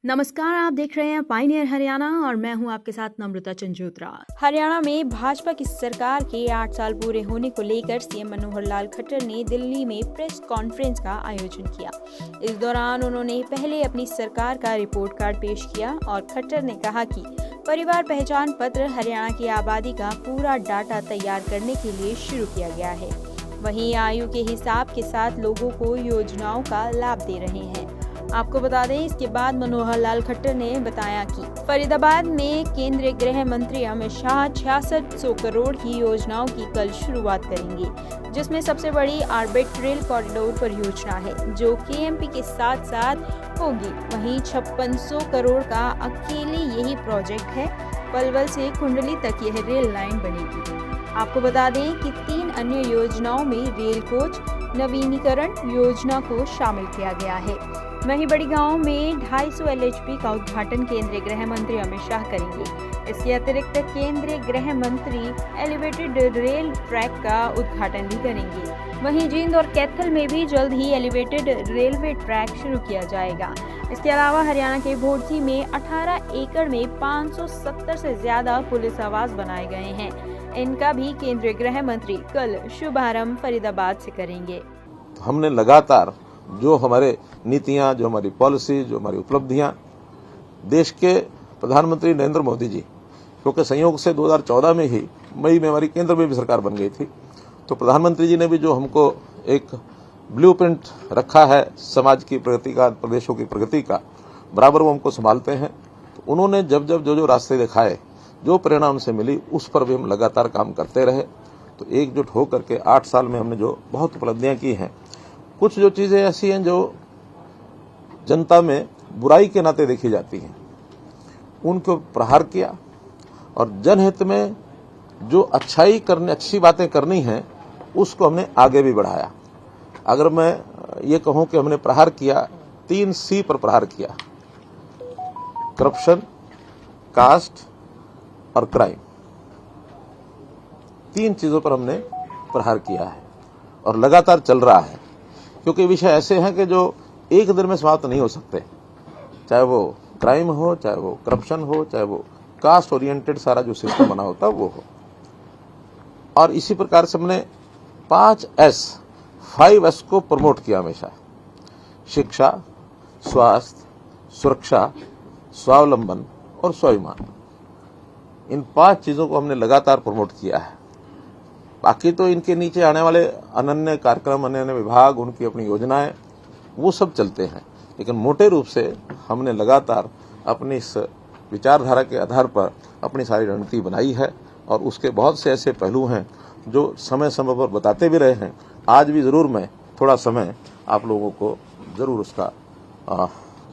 नमस्कार, आप देख रहे हैं पायनियर हरियाणा और मैं हूं आपके साथ नम्रता चंजोत्रा। हरियाणा में भाजपा की सरकार के 8 साल पूरे होने को लेकर सीएम मनोहर लाल खट्टर ने दिल्ली में प्रेस कॉन्फ्रेंस का आयोजन किया। इस दौरान उन्होंने पहले अपनी सरकार का रिपोर्ट कार्ड पेश किया और खट्टर ने कहा कि परिवार पहचान पत्र हरियाणा की आबादी का पूरा डाटा तैयार करने के लिए शुरू किया गया है। वहीं आयु के हिसाब के साथ लोगों को योजनाओं का लाभ दे रहे हैं। आपको बता दें, इसके बाद मनोहर लाल खट्टर ने बताया कि फरीदाबाद में केंद्रीय गृह मंत्री अमित शाह 6600 करोड़ की योजनाओं की कल शुरुआत करेंगे, जिसमें सबसे बड़ी ऑर्बिट रेल कॉरिडोर परियोजना है जो केएमपी के साथ साथ होगी। वहीं 5600 करोड़ का अकेले यही प्रोजेक्ट है। पलवल से कुंडली तक यह रेल लाइन बनेगी। आपको बता दें कि 3 अन्य योजनाओं में रेल कोच नवीनीकरण योजना को शामिल किया गया है। वहीं बड़ी गांव में 250 LHP का उद्घाटन केंद्रीय गृह मंत्री अमित शाह करेंगे। इसके अतिरिक्त केंद्रीय गृह मंत्री एलिवेटेड रेल ट्रैक का उद्घाटन भी करेंगे। वहीं जींद और कैथल में भी जल्द ही एलिवेटेड रेलवे ट्रैक शुरू किया जाएगा। इसके अलावा हरियाणा के भोरथी में 18 एकड़ में 570 से ज्यादा पुलिस आवास बनाए गए हैं। इनका भी केंद्रीय गृह मंत्री कल शुभारंभ फरीदाबाद से करेंगे। हमने लगातार जो हमारे नीतियां, जो हमारी पॉलिसी, जो हमारी उपलब्धियां देश के प्रधानमंत्री नरेंद्र मोदी जी, क्योंकि संयोग से 2014 में ही मई में हमारी केंद्र में भी सरकार बन गई थी, तो प्रधानमंत्री जी ने भी जो हमको एक ब्लूप्रिंट रखा है समाज की प्रगति का, प्रदेशों की प्रगति का, बराबर वो हमको संभालते हैं। तो उन्होंने जब जो रास्ते दिखाए, जो प्रेरणा उनसे मिली, उस पर भी हम लगातार काम करते रहे। तो एकजुट होकर के 8 साल में हमने जो बहुत उपलब्धियां की हैं, कुछ जो चीजें ऐसी हैं जो जनता में बुराई के नाते देखी जाती हैं, उनको प्रहार किया और जनहित में जो अच्छी बातें करनी हैं उसको हमने आगे भी बढ़ाया। अगर मैं ये कहूं कि हमने प्रहार किया, 3 C पर प्रहार किया, करप्शन, कास्ट और क्राइम। 3 चीजों पर हमने प्रहार किया है और लगातार चल रहा है, क्योंकि विषय ऐसे हैं कि जो एक दिन में समाप्त नहीं हो सकते। चाहे वो क्राइम हो, चाहे वो करप्शन हो, चाहे वो कास्ट ओरिएंटेड सारा जो सिस्टम बना होता वो हो। और इसी प्रकार से हमने 5S को प्रमोट किया हमेशा: शिक्षा, स्वास्थ्य, सुरक्षा, स्वावलंबन और स्वाभिमान। इन 5 चीजों को हमने लगातार प्रमोट किया है। बाकी तो इनके नीचे आने वाले अनन्य कार्यक्रम, अनन्य विभाग, उनकी अपनी योजनाएं, वो सब चलते हैं, लेकिन मोटे रूप से हमने लगातार अपनी इस विचारधारा के आधार पर अपनी सारी रणनीति बनाई है और उसके बहुत से ऐसे पहलू हैं जो समय समय पर बताते भी रहे हैं। आज भी जरूर मैं थोड़ा समय आप लोगों को जरूर उसका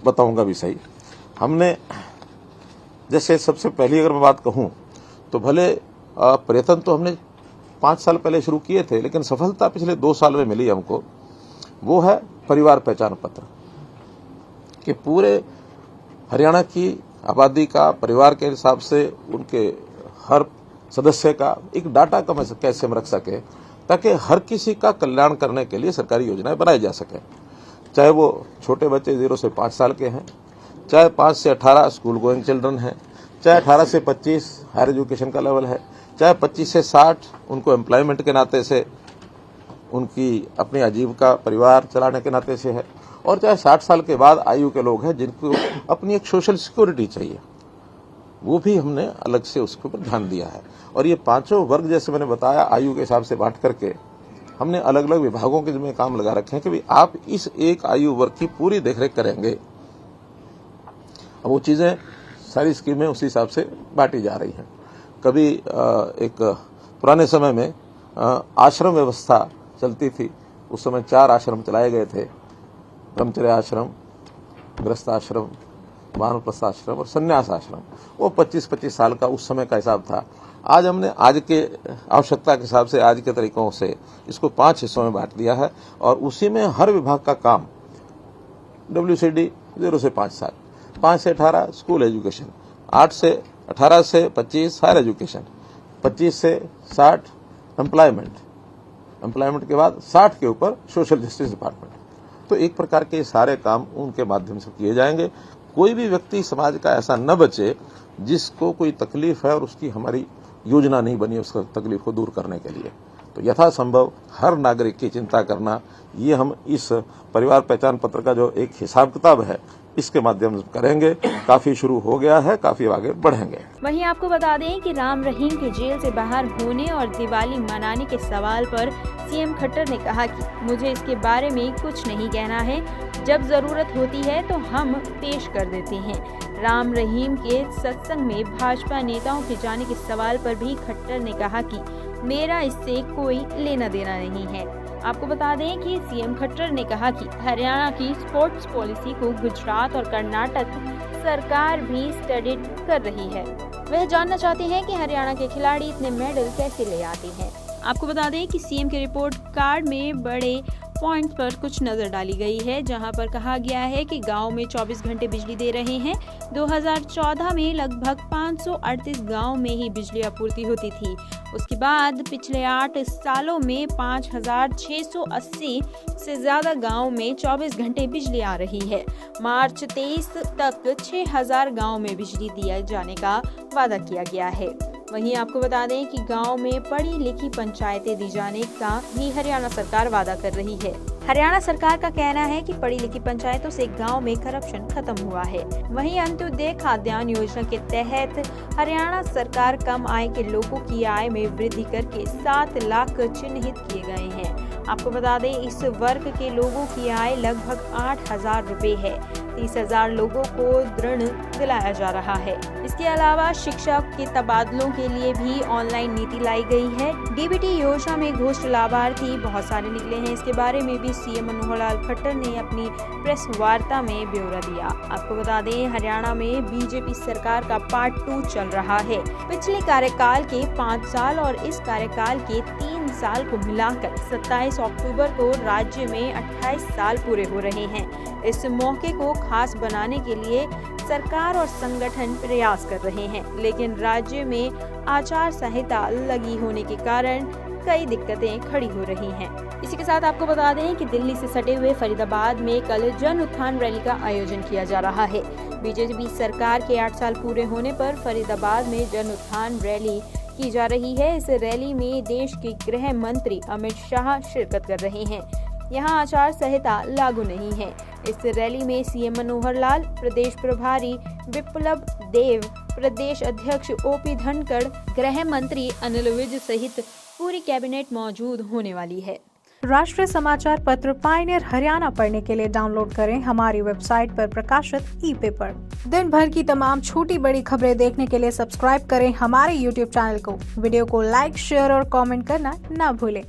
बताऊंगा भी सही। हमने जैसे सबसे पहली अगर मैं बात कहूं तो भले प्रयत्न तो हमने 5 साल पहले शुरू किए थे, लेकिन सफलता पिछले 2 साल में मिली हमको। वो है परिवार पहचान पत्र, कि पूरे हरियाणा की आबादी का परिवार के हिसाब से उनके हर सदस्य का एक डाटा कैसे हम रख सके, ताकि हर किसी का कल्याण करने के लिए सरकारी योजनाएं बनाई जा सके। चाहे वो छोटे बच्चे 0 से 5 साल के हैं, चाहे 5 से 18 स्कूल गोइंग चिल्ड्रन हैं, चाहे 18 से 25 हायर एजुकेशन का लेवल है, चाहे 25 से 60 उनको एम्प्लॉयमेंट के नाते से उनकी अपनी आजीविका परिवार चलाने के नाते से है, और चाहे 60 साल के बाद आयु के लोग हैं जिनको अपनी एक सोशल सिक्योरिटी चाहिए, वो भी हमने अलग से उसके ऊपर ध्यान दिया है। और ये 5 वर्ग जैसे मैंने बताया आयु के हिसाब से बांट करके हमने अलग अलग विभागों के जिम्मे काम लगा रखे हैं कि भाई आप इस एक आयु वर्ग की पूरी देखरेख करेंगे। अब वो चीजें सारी स्कीमें उसी हिसाब से बांटी जा रही हैं। कभी एक पुराने समय में आश्रम व्यवस्था चलती थी, उस समय 4 आश्रम चलाए गए थे: ब्रह्मचर्य आश्रम, गृहस्थ आश्रम, वानप्रस्थ आश्रम और संन्यास आश्रम। वो 25-25 साल का उस समय का हिसाब था। आज हमने आज के आवश्यकता के हिसाब से, आज के तरीकों से इसको 5 हिस्सों में बांट दिया है और उसी में हर विभाग का काम WCD 0 से 5 साल, 5 से 18 स्कूल एजुकेशन, 8 से 18 से 25 हायर एजुकेशन, 25 से 60 एम्प्लॉयमेंट के बाद 60 के ऊपर सोशल जस्टिस डिपार्टमेंट। तो एक प्रकार के सारे काम उनके माध्यम से किए जाएंगे। कोई भी व्यक्ति समाज का ऐसा न बचे जिसको कोई तकलीफ है और उसकी हमारी योजना नहीं बनी उसका तकलीफ को दूर करने के लिए। तो यथासंभव हर नागरिक की चिंता करना, ये हम इस परिवार पहचान पत्र का जो एक हिसाब किताब है इसके माध्यम से करेंगे। काफी शुरू हो गया है, काफी आगे बढ़ेंगे। वहीं आपको बता दें कि राम रहीम के जेल से बाहर होने और दिवाली मनाने के सवाल पर सीएम खट्टर ने कहा कि मुझे इसके बारे में कुछ नहीं कहना है, जब जरूरत होती है तो हम पेश कर देते हैं। राम रहीम के सत्संग में भाजपा नेताओं के जाने के सवाल पर भी खट्टर ने कहा कि मेरा इससे कोई लेना देना नहीं है। आपको बता दें कि सीएम खट्टर ने कहा कि हरियाणा की स्पोर्ट्स पॉलिसी को गुजरात और कर्नाटक सरकार भी स्टडी कर रही है। वह जानना चाहते हैं कि हरियाणा के खिलाड़ी इतने मेडल कैसे ले आते हैं। आपको बता दें कि सीएम के रिपोर्ट कार्ड में बड़े पॉइंट पर कुछ नजर डाली गई है, जहां पर कहा गया है कि गांव में 24 घंटे बिजली दे रहे हैं। 2014 में लगभग 538 गांव में ही बिजली आपूर्ति होती थी। उसके बाद पिछले 8 सालों में 5680 से ज्यादा गांव में 24 घंटे बिजली आ रही है। मार्च 23 तक 6000 गांव में बिजली दिए जाने का वादा किया गया है। वहीं आपको बता दें कि गांव में पढ़ी लिखी पंचायतें दी जाने का भी हरियाणा सरकार वादा कर रही है। हरियाणा सरकार का कहना है कि पढ़ी लिखी पंचायतों से गांव में करप्शन खत्म हुआ है। वहीं अंत्योदय खाद्यान्न योजना के तहत हरियाणा सरकार कम आय के लोगों की आय में वृद्धि करके 7 लाख चिन्हित किए गए हैं। आपको बता दें इस वर्ग के लोगों की आय लगभग 8000 रुपए है। 30,000 लोगों को ऋण दिलाया जा रहा है। इसके अलावा शिक्षा के तबादलों के लिए भी ऑनलाइन नीति लाई गई है। डीबीटी योजना में घोषित लाभार्थी बहुत सारे निकले हैं। इसके बारे में भी सीएम मनोहर लाल खट्टर ने अपनी प्रेस वार्ता में ब्यौरा दिया। आपको बता दें हरियाणा में बीजेपी सरकार का पार्ट 2 चल रहा है। पिछले कार्यकाल के 5 साल और इस कार्यकाल के 3 साल को मिलाकर 27 अक्टूबर को राज्य में 28 साल पूरे हो रहे हैं। इस मौके को खास बनाने के लिए सरकार और संगठन प्रयास कर रहे हैं, लेकिन राज्य में आचार संहिता लगी होने के कारण कई दिक्कतें खड़ी हो रही हैं। इसी के साथ आपको बता दें कि दिल्ली से सटे हुए फरीदाबाद में कल जन उत्थान रैली का आयोजन किया जा रहा है। बीजेपी सरकार के 8 साल पूरे होने पर फरीदाबाद में जन उत्थान रैली की जा रही है। इस रैली में देश के गृह मंत्री अमित शाह शिरकत कर रहे हैं। यहाँ आचार संहिता लागू नहीं है। इस रैली में सीएम मनोहर लाल, प्रदेश प्रभारी विप्लव देव, प्रदेश अध्यक्ष ओपी धनखड़, गृह मंत्री अनिल विज सहित पूरी कैबिनेट मौजूद होने वाली है। राष्ट्रीय समाचार पत्र पायनियर हरियाणा पढ़ने के लिए डाउनलोड करें हमारी वेबसाइट पर प्रकाशित ई-पेपर। दिन भर की तमाम छोटी बड़ी खबरें देखने के लिए सब्सक्राइब करें हमारे YouTube चैनल को। वीडियो को लाइक, शेयर और कमेंट करना न भूलें।